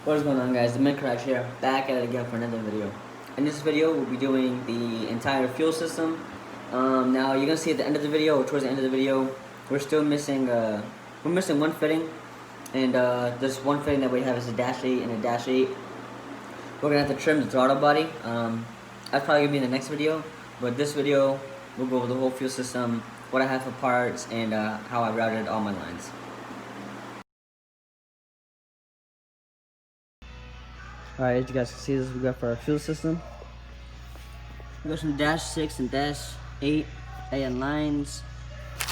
What is going on, guys? The Minecraft here, back at it again for another video. In this video, we'll be doing the entire fuel system. Now you're gonna see at the end of the video, or towards the end of the video, we're still missing one fitting, and this one fitting that we have is a dash 8 and a dash 8. We're gonna have to trim the throttle body. That's probably gonna be in the next video, but this video we'll go over the whole fuel system, what I have for parts, and how I routed all my lines. Alright, as you guys can see, this is what we got for our fuel system. We got some dash 6 and dash 8 AN lines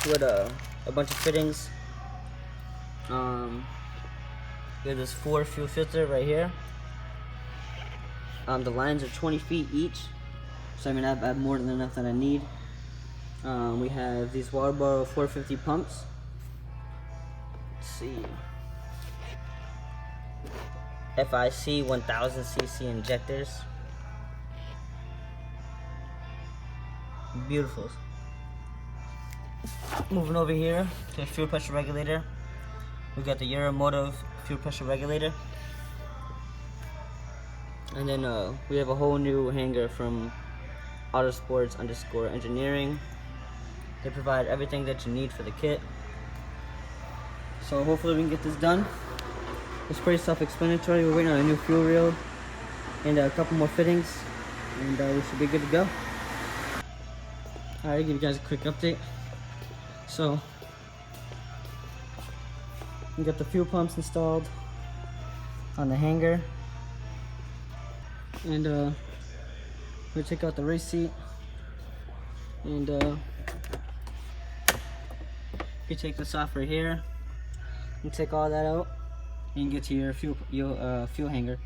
with a bunch of fittings. We have this 4 fuel filter right here. The lines are 20 feet each, so I mean I have more than enough that I need. We have these Walbro 450 pumps. Let's see. FIC 1000cc injectors. Beautiful. Moving over here to the fuel pressure regulator. We got the Euromotive fuel pressure regulator. And then we have a whole new hanger from Autosports_engineering. They provide everything that you need for the kit. So hopefully we can get this done. It's pretty self-explanatory. We're waiting on a new fuel reel and a couple more fittings, and we should be good to go. Alright, give you guys a quick update. So, we got the fuel pumps installed on the hanger, and we take out the race seat, and you take this off right here, and take all that out. You can get to your fuel hanger.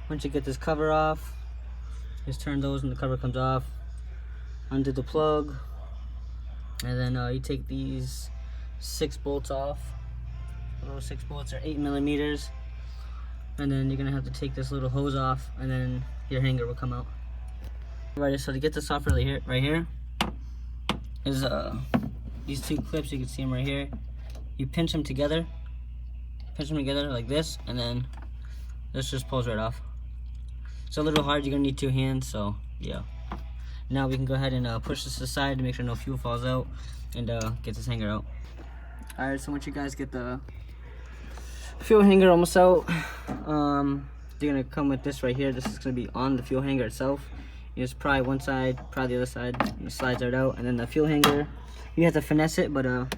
Once you get this cover off, just turn those and the cover comes off. Undo the plug, and then you take these 6 bolts off. Those 6 bolts are 8mm, and then you're gonna have to take this little hose off, and then your hanger will come out. Right, so to get this off right here is these 2 clips. You can see them right here. You pinch them together. Like this, and then this just pulls right off. It's a little hard, you're gonna need 2 hands, so yeah. Now we can go ahead and push this aside to make sure no fuel falls out, and get this hanger out. Alright, so once you guys get the fuel hanger almost out, they're gonna come with this right here. This is gonna be on the fuel hanger itself. You just pry one side, pry the other side, and it slides right out, and then the fuel hanger, you have to finesse it, but it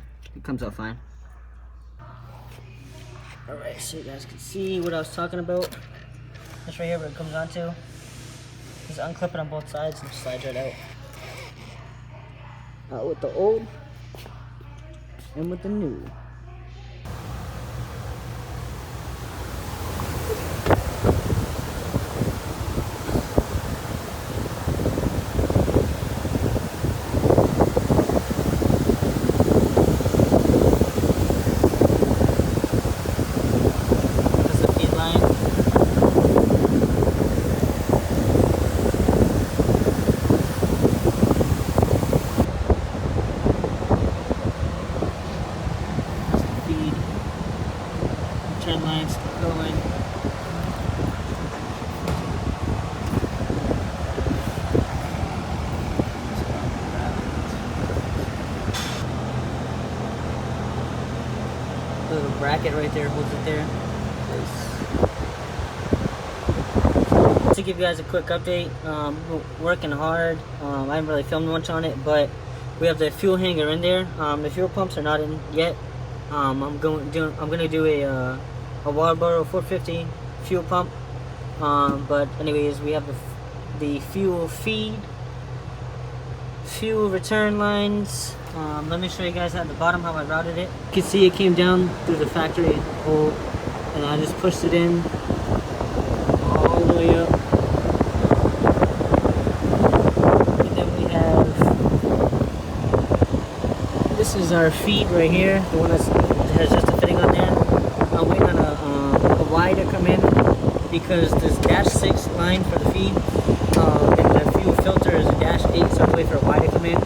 comes out fine. Alright, so you guys can see what I was talking about. This right here where it comes onto. Just unclip it on both sides and slide right out. Out with the old and with the new. Trend lines going. The little bracket right there holds it there. To give you guys a quick update, we're working hard. I haven't really filmed much on it, but we have the fuel hanger in there. The fuel pumps are not in yet. I'm gonna do a Walbro 450 fuel pump. But anyways, we have the fuel feed, fuel return lines. Let me show you guys at the bottom how I routed it. You can see it came down through the factory hole, and I just pushed it in all the way up. And then we have, this is our feed right here, the one that has just a fitting on there. I'm waiting on a Y to come in because this dash 6 line for the feed, and the fuel filter is a dash 8, so I'm waiting for a Y to come in.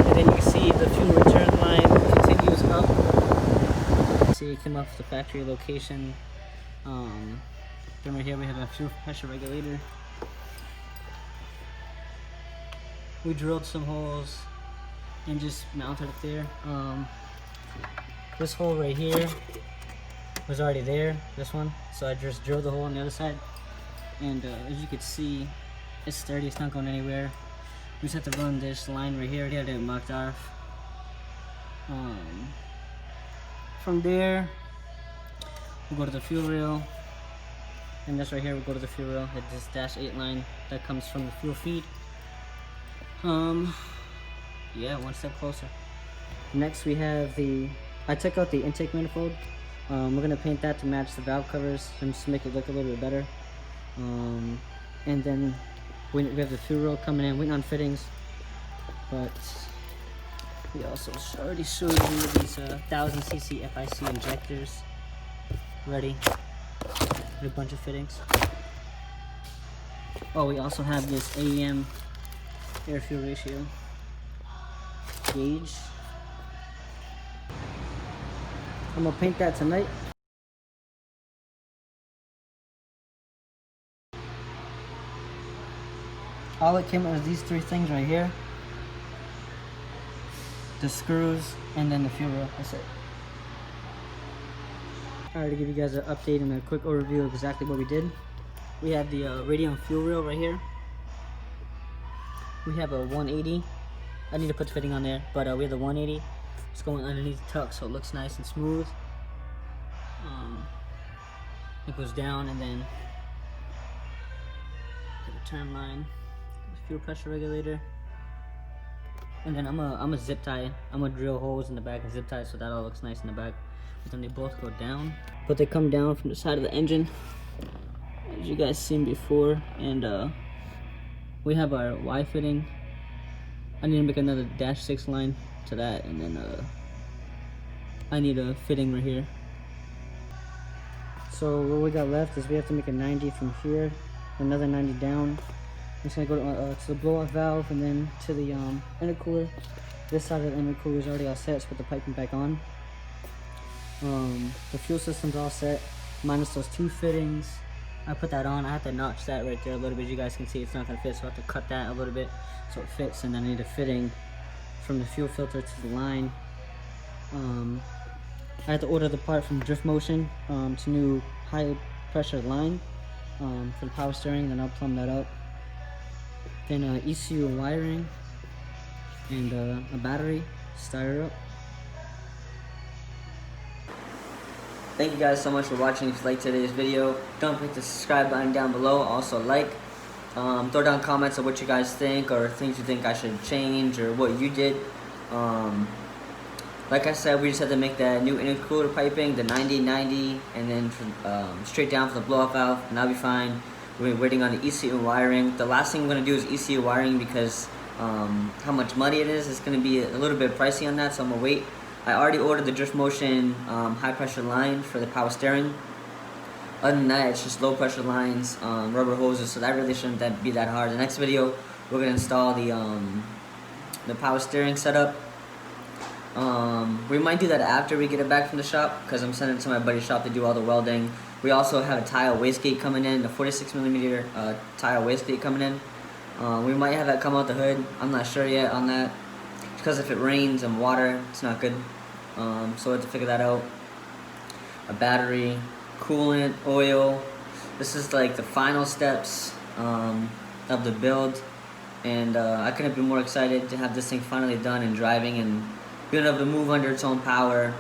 And then you can see the fuel return line continues up. See, it came off the factory location Then right here we have a fuel pressure regulator. We drilled some holes and just mounted it there. This hole right here was already there, this one, so I just drilled the hole on the other side, and as you can see, it's sturdy, it's not going anywhere. We just have to run this line right here. We had it marked off. From there we'll go to the fuel rail, and this right here we'll go to the fuel rail. It's this dash 8 line that comes from the fuel feed. Yeah, one step closer. Next we have I took out the intake manifold. We're gonna paint that to match the valve covers and just make it look a little bit better. And then we have the fuel rail coming in, waiting on fittings. But we also already showed you these 1000cc FIC injectors ready with a bunch of fittings. Oh, we also have this AEM air fuel ratio gauge. I'm gonna paint that tonight. All it came with was these 3 things right here. The screws and then the fuel rail, that's it. Alright, to give you guys an update and a quick overview of exactly what we did. We have the Radion fuel rail right here. We have a 180. I need to put the fitting on there, but we have the 180. It's going underneath the tuck, so it looks nice and smooth. It goes down, and then the turn line, the fuel pressure regulator, and then I'm a zip tie. I'm gonna drill holes in the back and zip tie, so that all looks nice in the back. But then they both go down, but they come down from the side of the engine, as you guys seen before. And we have our Y fitting. I need to make another dash 6 line to that, and then I need a fitting right here. So what we got left is we have to make a 90 from here, another 90 down. I'm just gonna go to the blow-off valve and then to the intercooler. This side of the intercooler is already all set. Let's put the piping back on. The fuel system's all set, minus those 2 fittings. I put that on. I have to notch that right there a little bit. You guys can see it's not gonna fit, so I have to cut that a little bit so it fits. And then I need a fitting from the fuel filter to the line. I had to order the part from Drift Motion. It's a new high pressure line for the power steering. Then I'll plumb that up. Then ECU wiring and a battery, start it up. Thank you guys so much for watching. If you liked today's video, don't forget the subscribe button down below. Also like, throw down comments of what you guys think or things you think I should change or what you did. Like I said, we just had to make that new intercooler piping, the 90-90, and then straight down for the blow-off valve, and that'll be fine. We're waiting on the ECU wiring. The last thing we're going to do is ECU wiring because how much money it is. It's going to be a little bit pricey on that, so I'm going to wait. I already ordered the Drift Motion high pressure line for the power steering. Other than that, it's just low pressure lines, rubber hoses, so that really shouldn't be that hard. The next video, we're going to install the power steering setup. We might do that after we get it back from the shop because I'm sending it to my buddy's shop to do all the welding. We also have a tile wastegate coming in, the 46mm tile wastegate coming in. We might have that come out the hood. I'm not sure yet on that because if it rains and water, it's not good. So we have to figure that out. A battery, coolant, oil. This is like the final steps of the build, and I couldn't be more excited to have this thing finally done and driving and being able to move under its own power.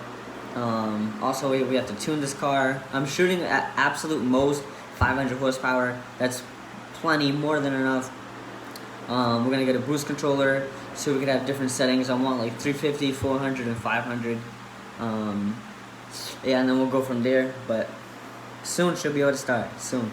Also, we have to tune this car. I'm shooting at absolute most 500 horsepower. That's plenty, more than enough. We're gonna get a boost controller so we could have different settings. I want like 350, 400, and 500. Yeah, and then we'll go from there. But soon, should be able to start soon.